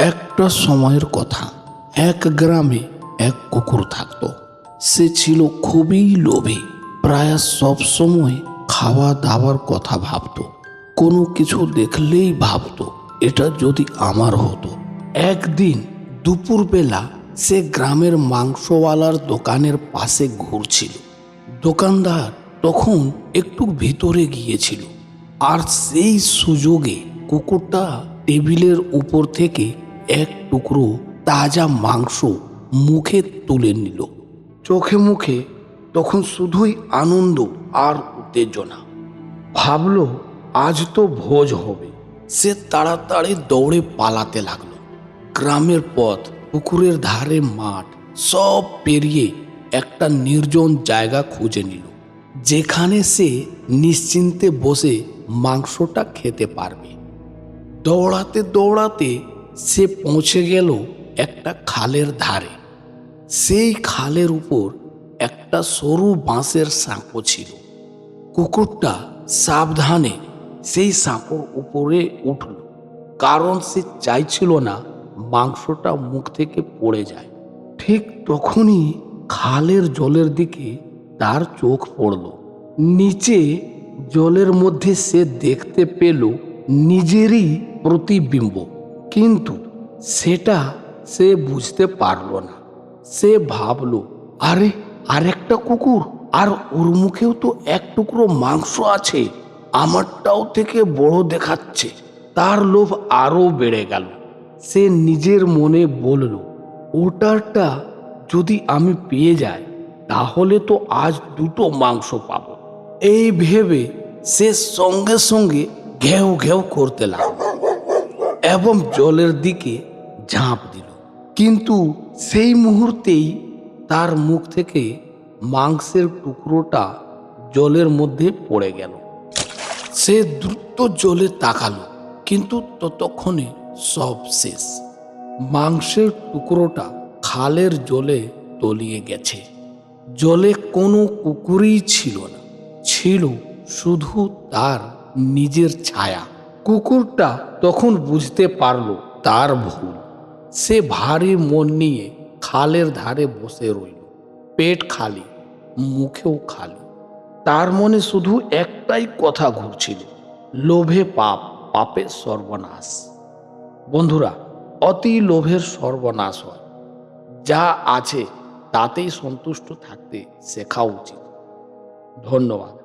একটা সময়ের কথা, এক গ্রামে এক কুকুর থাকত। সে ছিল খুবই লোভী, প্রায় সব সময় খাওয়া দাওয়ার কথা ভাবত। কোনো কিছু দেখলেই ভাবত এটা যদি আমার হতো। একদিন দুপুরবেলা সে গ্রামের মাংসওয়ালার দোকানের পাশে ঘুরছিল। দোকানদার তখন একটু ভিতরে গিয়েছিল, আর সেই সুযোগে কুকুরটা টেবিলের উপর থেকে এক টুকরো তাজা মাংস মুখে তুলে নিল। চোখে মুখে তখন শুধুই আনন্দ আর উত্তেজনা। ভাবল আজ তো ভোজ হবে। সে তাড়াতাড়ি দৌড়ে পালাতে লাগলো। গ্রামের পথ, পুকুরের ধারে মাঠ, সব পেরিয়ে একটা নির্জন জায়গা খুঁজে নিল, যেখানে সে নিশ্চিন্তে বসে মাংসটা খেতে পারবে। দৌড়াতে দৌড়াতে সে পৌঁছে গেল একটা খালের ধারে। সেই খালের উপর একটা সরু বাঁশের সাঁকো ছিল। কুকুরটা সাবধানে সেই সাঁকোর উপরে উঠল, কারণ সে চাইছিল না মাংসটা মুখ থেকে পড়ে যায়। ঠিক তখনই খালের জলের দিকে তার চোখ পড়ল। নিচে জলের মধ্যে সে দেখতে পেল নিজেরই প্রতিবিম্ব, কিন্তু সেটা সে বুঝতে পারল না। সে ভাবল, আরে আরেকটা কুকুর, আর ওর মুখেও তো এক টুকরো মাংস আছে, আমারটাও থেকে বড় দেখাচ্ছে। তার লোভ আরো বেড়ে গেল। সে নিজের মনে বলল, ওটারটা যদি আমি পেয়ে যাই তাহলে তো আজ দুটো মাংস পাবো। এই ভেবে সে সঙ্গে সঙ্গে ঘেউ ঘেউ করতে লাগলো এবং জলের দিকে ঝাঁপ দিল। কিন্তু সেই মুহূর্তেই তার মুখ থেকে মাংসের টুকরোটা জলের মধ্যে পড়ে গেল। সে দ্রুত জলে তাকালো, কিন্তু ততক্ষণে সব শেষ। মাংসের টুকরোটা খালের জলে তলিয়ে গেছে। জলে কোনো কুকুরই ছিল না, ছিল শুধু তার নিজের ছায়া। কুকুরটা তখন বুঝতে পারল তার ভুল। সে ভারী মন নিয়ে খালের ধারে বসে রইল, পেট খালি, মুখেও খালি। তার মনে শুধু একটাই কথা ঘুরছিল, লোভে পাপ, পাপে সর্বনাশ। বন্ধুরা, অতি লোভের সর্বনাশ হয়। যা আছে তাতেই সন্তুষ্ট থাকতে শেখা উচিত। ধন্যবাদ।